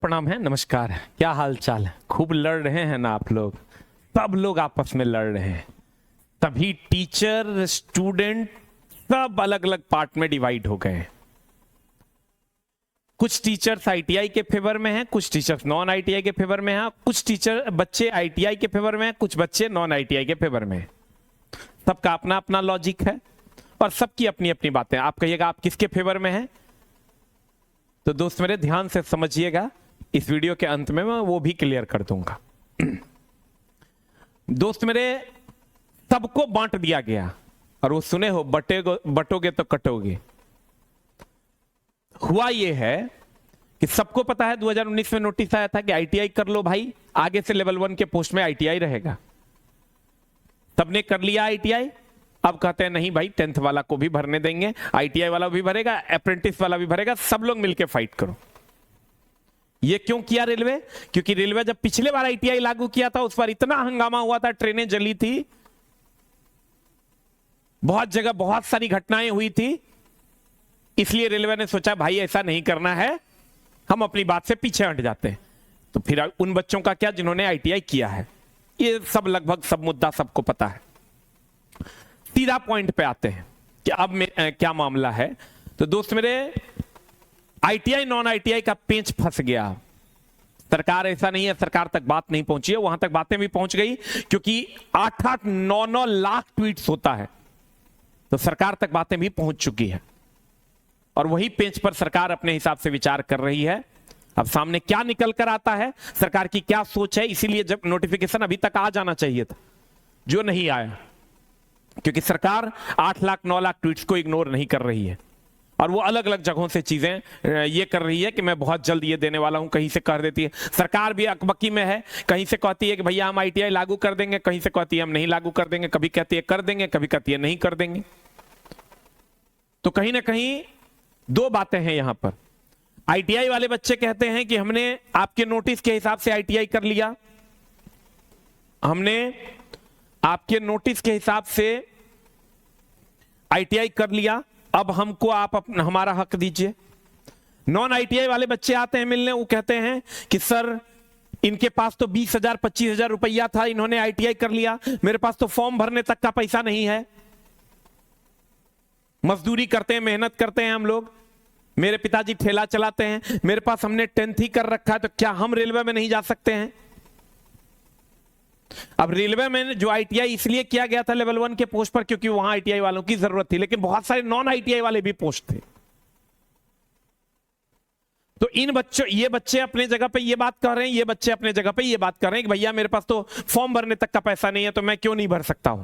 प्रणाम है, नमस्कार। क्या हाल चाल है? खूब लड़ रहे हैं ना आप लोग? सब लोग आपस में लड़ रहे हैं, तभी टीचर स्टूडेंट सब अलग अलग पार्ट में डिवाइड हो गए हैं। कुछ टीचर्स आईटीआई के फेवर में हैं, कुछ टीचर्स नॉन आईटीआई के फेवर में हैं, कुछ टीचर बच्चे आईटीआई के फेवर में हैं, कुछ बच्चे नॉन आईटीआई के फेवर में हैं। सबका अपना अपना लॉजिक है और सबकी अपनी अपनी बातें। आप कहिएगा आप किसके फेवर में हैं? तो दोस्त मेरे ध्यान से समझिएगा, इस वीडियो के अंत में मैं वो भी क्लियर कर दूंगा। दोस्त मेरे, सबको बांट दिया गया और वो सुने हो, बटोगे तो कटोगे। हुआ ये है कि सबको पता है 2019 में नोटिस आया था कि आईटीआई कर लो भाई, आगे से लेवल 1 के पोस्ट में आईटीआई रहेगा। सबने कर लिया आईटीआई। अब कहते हैं नहीं भाई, 10th वाला को भी भरने देंगे, आईटीआई वाला भी भरेगा, अप्रेंटिस वाला भी भरेगा, सब लोग मिलकर फाइट करो। ये क्यों किया रेलवे? क्योंकि रेलवे जब पिछले बार आईटीआई लागू किया था उस बार इतना हंगामा हुआ था, ट्रेनें जली थी, बहुत जगह बहुत सारी घटनाएं हुई थी। इसलिए रेलवे ने सोचा भाई ऐसा नहीं करना है, हम अपनी बात से पीछे हट जाते हैं। तो फिर उन बच्चों का क्या जिन्होंने आईटीआई किया है, ये सब लगभग सब मुद्दा सबको पता है। सीधा पॉइंट पे आते हैं कि अब क्या मामला है। तो दोस्त मेरे, आईटीआई नॉन आईटीआई का पेंच फंस गया। सरकार ऐसा नहीं है सरकार तक बात नहीं पहुंची है, वहां तक बातें भी पहुंच गई, क्योंकि 8-8, 9-9 लाख ट्वीट्स होता है, तो सरकार तक बातें भी पहुंच चुकी है और वही पेंच पर सरकार अपने हिसाब से विचार कर रही है। अब सामने क्या निकल कर आता है, सरकार की क्या सोच है, इसीलिए जब नोटिफिकेशन अभी तक आ जाना चाहिए था, जो नहीं आया, क्योंकि सरकार 8 लाख 9 लाख ट्वीट्स को इग्नोर नहीं कर रही है और वो अलग अलग जगहों से चीजें ये कर रही है कि मैं बहुत जल्द ये देने वाला हूं। कहीं से कह देती है सरकार भी अकबकी में है, कहीं से कहती है कि भैया हम आईटीआई लागू कर देंगे, कहीं से कहती है हम नहीं लागू कर देंगे, कभी कहती है कर देंगे, कभी कहती है नहीं कर देंगे। तो कहीं ना कहीं दो बातें हैं यहां पर। आईटीआई वाले बच्चे कहते हैं कि हमने आपके नोटिस के हिसाब से आईटीआई कर लिया, हमने आपके नोटिस के हिसाब से आईटीआई कर लिया, अब हमको आप हमारा हक दीजिए। नॉन आईटीआई वाले बच्चे आते हैं मिलने, वो कहते हैं कि सर इनके पास तो 20,000 25,000 रुपया था, इन्होंने आईटीआई कर लिया, मेरे पास तो फॉर्म भरने तक का पैसा नहीं है, मजदूरी करते हैं, मेहनत करते हैं हम लोग, मेरे पिताजी ठेला चलाते हैं, मेरे पास हमने 10th ही कर रखा है, तो क्या हम रेलवे में नहीं जा सकते हैं? अब रेलवे में जो आईटीआई इसलिए किया गया था लेवल 1 के पोस्ट पर क्योंकि वहां आईटीआई वालों की जरूरत थी, लेकिन बहुत सारे नॉन आईटीआई वाले भी पोस्ट थे। तो ये बच्चे अपने जगह पे ये बात कर रहे हैं, ये बच्चे अपने जगह पे ये बात कर रहे हैं कि भैया मेरे पास तो फॉर्म भरने तक का पैसा नहीं है, तो मैं क्यों नहीं भर सकता हूं।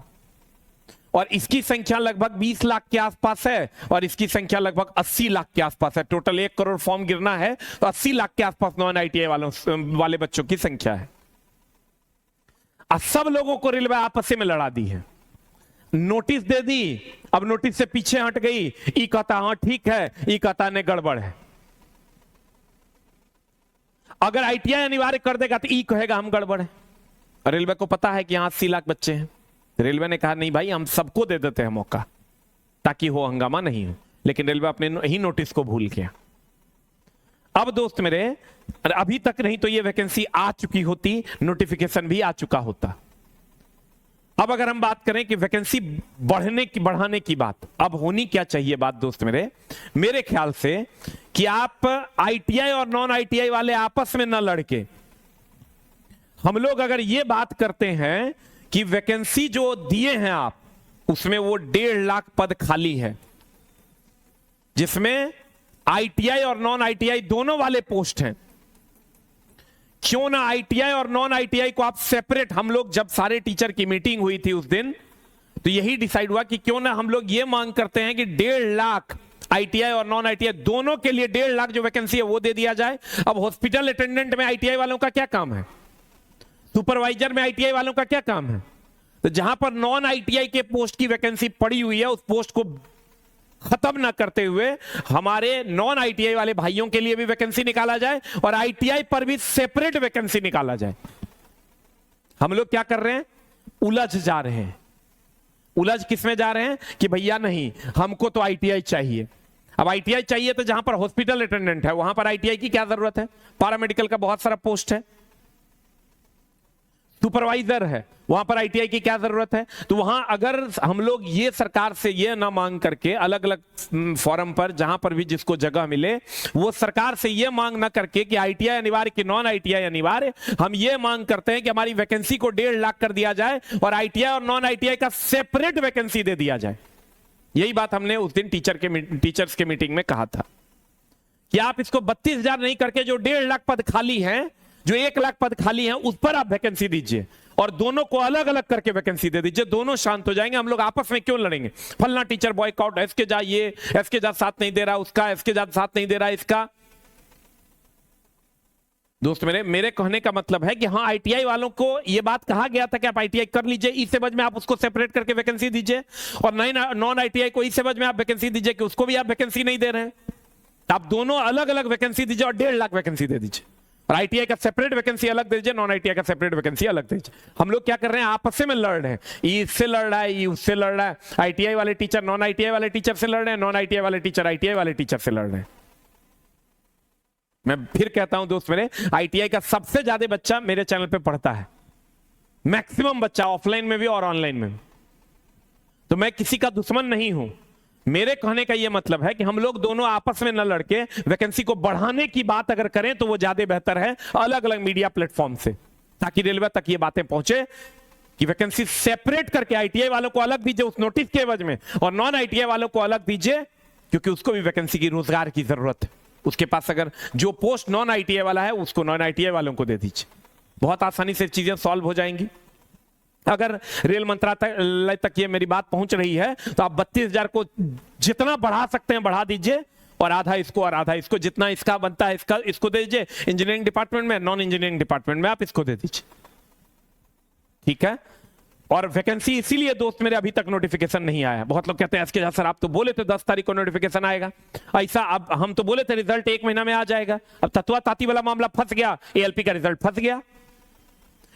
और इसकी संख्या लगभग 20 लाख के आसपास है और इसकी संख्या लगभग 80 लाख के आसपास है। टोटल 1 करोड़ फॉर्म गिरना है तो 80 लाख के आसपास नॉन आईटीआई वाले बच्चों की संख्या है। अब सब लोगों को रेलवे आपस में लड़ा दी है, नोटिस दे दी, अब नोटिस से पीछे हट गई, ई कहता हाँ ठीक है, ई कहता ने गड़बड़ है। अगर आईटीआई अनिवार्य कर देगा तो ई कहेगा हम गड़बड़ है। रेलवे को पता है कि यहां 80 लाख बच्चे हैं, रेलवे ने कहा नहीं भाई हम सबको दे देते हैं मौका ताकि हो हंगामा नहीं हो, लेकिन रेलवे अपने ही नोटिस को भूल गया। अब दोस्त मेरे, अभी तक नहीं तो ये वैकेंसी आ चुकी होती, नोटिफिकेशन भी आ चुका होता। अब अगर हम बात करें कि वैकेंसी बढ़ाने की बात, अब होनी क्या चाहिए बात दोस्त मेरे ख्याल से कि आप आईटीआई और नॉन आईटीआई वाले आपस में न लड़के, हम लोग अगर ये बात करते हैं कि वैकेंसी जो दिए हैं आप, उसमें वो 1.5 लाख पद खाली है, जिसमें आईटीआई और नॉन आईटीआई दोनों वाले पोस्ट हैं। क्यों ना आईटीआई और नॉन आईटीआई को आप सेपरेट, हम लोग जब सारे टीचर की मीटिंग हुई थी उस दिन, तो यही डिसाइड हुआ कि क्यों ना हम लोग ये मांग करते हैं कि 1.5 लाख आईटीआई और नॉन आईटीआई दोनों के लिए 1.5 लाख जो वैकेंसी है वो दे दिया जाए। अब हॉस्पिटल अटेंडेंट में आईटीआई वालों का क्या काम है, सुपरवाइजर में आईटीआई वालों का क्या काम है? तो जहां पर नॉन आईटीआई के पोस्ट की वैकेंसी पड़ी हुई है, उस पोस्ट को खत्म ना करते हुए हमारे नॉन आईटीआई वाले भाइयों के लिए भी वैकेंसी निकाला जाए और आईटीआई पर भी सेपरेट वैकेंसी निकाला जाए। हम लोग क्या कर रहे हैं, उलझ जा रहे हैं। उलझ किसमें जा रहे हैं कि भैया नहीं हमको तो आईटीआई चाहिए, अब आईटीआई चाहिए तो जहां पर हॉस्पिटल अटेंडेंट है वहां पर आईटीआई की क्या जरूरत है? पैरामेडिकल का बहुत सारा पोस्ट है, सुपरवाइजर है, वहां पर आईटीआई की क्या जरूरत है? तो वहां अगर हम लोग ये सरकार से ये ना मांग करके अलग अलग फोरम पर जहां पर भी जिसको जगह मिले वो सरकार से ये मांग ना करके कि आईटीआई अनिवार्य कि नॉन आईटीआई अनिवार्य, हम ये मांग करते हैं कि हमारी वैकेंसी को 1.5 लाख कर दिया जाए और आईटीआई और नॉन आईटीआई का सेपरेट वैकेंसी दे दिया जाए। यही बात हमने उस दिन टीचर्स के मीटिंग में कहा था कि आप इसको 32,000 नहीं करके जो 1.5 लाख पद खाली हैं, जो 1 लाख पद खाली हैं, उस पर आप वैकेंसी दीजिए और दोनों को अलग अलग करके वैकेंसी दे दीजिए। दोनों शांत हो जाएंगे। हम लोग आपस में क्यों लड़ेंगे? फलना टीचर बॉयकॉट, एसके जा ये, एसके जा साथ नहीं दे रहा उसका, एसके जा साथ नहीं दे रहा इसका। दोस्त मेरे कहने का मतलब है कि हाँ, आईटीआई वालों को यह बात कहा गया था कि आप आईटीआई कर लीजिए, इस एवज में आप उसको सेपरेट करके वैकेंसी दीजिए, और नॉन आईटीआई को इस एवज में आप वैकेंसी दीजिए कि उसको भी आप वैकेंसी नहीं दे रहे हैं। आप दोनों अलग अलग वैकेंसी दीजिए और 1.5 लाख वैकेंसी दे दीजिए, और आईटीआई का सेपरेट वैकेंसी अलग दीजिए, नॉन आईटीआई का सेपरेट वैकेंसी अलग दीजिए। हम लोग क्या कर रहे हैं? आपस में लड़ रहे हैं, ये इससे लड़ रहा है, ये उससे लड़ रहा है। आईटीआई वाले टीचर नॉन आईटीआई वाले टीचर से लड़ रहे हैं, नॉन आईटीआई वाले टीचर आईटीआई वाले टीचर से लड़ रहे हैं। मैं फिर कहता हूं दोस्त मेरे, आईटीआई का सबसे ज्यादा बच्चा मेरे चैनल पे पढ़ता है, मैक्सिमम बच्चा ऑफलाइन में भी और ऑनलाइन में भी। तो मैं किसी का दुश्मन नहीं हूं। मेरे कहने का यह मतलब है कि हम लोग दोनों आपस में न लड़के वैकेंसी को बढ़ाने की बात अगर करें तो वो ज्यादा बेहतर है अलग अलग मीडिया प्लेटफॉर्म से, ताकि रेलवे तक ये बातें पहुंचे कि वैकेंसी सेपरेट करके आईटीआई वालों को अलग दीजिए उस नोटिस के एवज में, और नॉन आईटीआई वालों को अलग दीजिए, क्योंकि उसको भी वैकेंसी की, रोजगार की जरूरत है। उसके पास अगर जो पोस्ट नॉन आईटीआई वाला है उसको नॉन आईटीआई वालों को दे दीजिए, बहुत आसानी से चीजें सॉल्व हो जाएंगी। अगर रेल मंत्रालय तक ये मेरी बात पहुंच रही है तो आप 32,000 को जितना बढ़ा सकते हैं बढ़ा दीजिए, और आधा इसको और आधा इसको, जितना इसका बनता है इसको दे दीजिए इंजीनियरिंग डिपार्टमेंट में, नॉन इंजीनियरिंग डिपार्टमेंट में आप इसको दे दीजिए, ठीक है। और वैकेंसी इसीलिए दोस्त मेरे अभी तक नोटिफिकेशन नहीं आया। बहुत लोग कहते हैं एसके सर आप तो बोले थे 10 तारीख को नोटिफिकेशन आएगा, ऐसा अब हम तो बोले थे रिजल्ट 1 महीना में आ जाएगा। अब तत्वा ताती वाला मामला फंस गया, एएलपी का रिजल्ट फंस गया,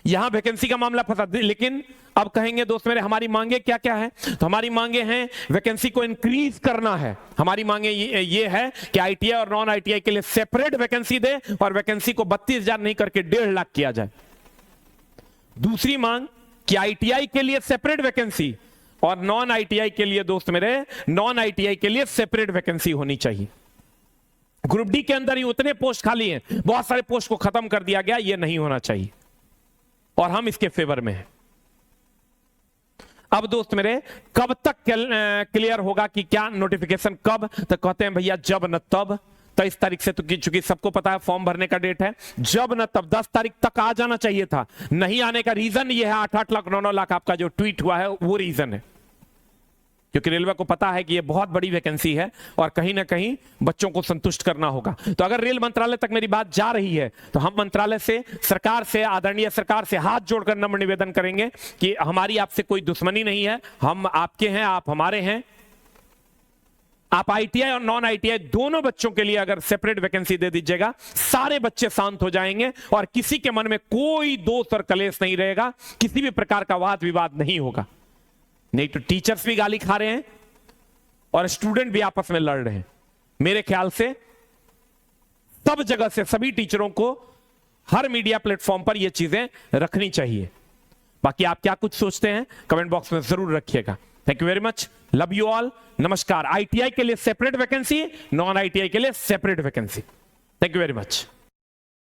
यहां वैकेंसी का मामला फंसा। लेकिन अब कहेंगे दोस्त मेरे हमारी मांगे क्या क्या है? तो हमारी मांगे हैं वैकेंसी को इंक्रीज करना है। हमारी मांगे ये है कि आईटीआई और नॉन आईटीआई के लिए सेपरेट वैकेंसी दे और वैकेंसी को 32,000 नहीं करके 1.5 लाख किया जाए। दूसरी मांग कि आईटीआई के लिए सेपरेट वैकेंसी और नॉन आईटीआई के लिए दोस्त मेरे, नॉन आईटीआई के लिए सेपरेट वैकेंसी होनी चाहिए। ग्रुप डी के अंदर ही उतने पोस्ट खाली हैं, बहुत सारे पोस्ट को खत्म कर दिया गया, यह नहीं होना चाहिए और हम इसके फेवर में हैं। अब दोस्त मेरे कब तक क्लियर होगा कि क्या नोटिफिकेशन कब? तो कहते हैं भैया जब न तब। 23 तारीख से तो चूंकि सबको पता है फॉर्म भरने का डेट है, जब न तब 10 तारीख तक आ जाना चाहिए था। नहीं आने का रीजन ये है 8-8 लाख 9-9 लाख आपका जो ट्वीट हुआ है वो रीजन है, क्योंकि रेलवे को पता है कि ये बहुत बड़ी वैकेंसी है और कहीं ना कहीं बच्चों को संतुष्ट करना होगा। तो अगर रेल मंत्रालय तक मेरी बात जा रही है तो हम मंत्रालय से, सरकार से, आदरणीय सरकार से हाथ जोड़कर नम्र निवेदन करेंगे कि हमारी आपसे कोई दुश्मनी नहीं है, हम आपके हैं, आप हमारे हैं। आप आईटीआई और नॉन आईटीआई दोनों बच्चों के लिए अगर सेपरेट वैकेंसी दे दीजिएगा, सारे बच्चे शांत हो जाएंगे और किसी के मन में कोई दोष और कलेश नहीं रहेगा, किसी भी प्रकार का वाद विवाद नहीं होगा। नहीं तो टीचर्स भी गाली खा रहे हैं और स्टूडेंट भी आपस में लड़ रहे हैं। मेरे ख्याल से सब जगह से सभी टीचरों को हर मीडिया प्लेटफॉर्म पर यह चीजें रखनी चाहिए। बाकी आप क्या कुछ सोचते हैं कमेंट बॉक्स में जरूर रखिएगा। Thank you very much, love you all, नमस्कार। आईटीआई के लिए सेपरेट वैकेंसी, नॉन आईटीआई के लिए separate vacancy. Thank you very much.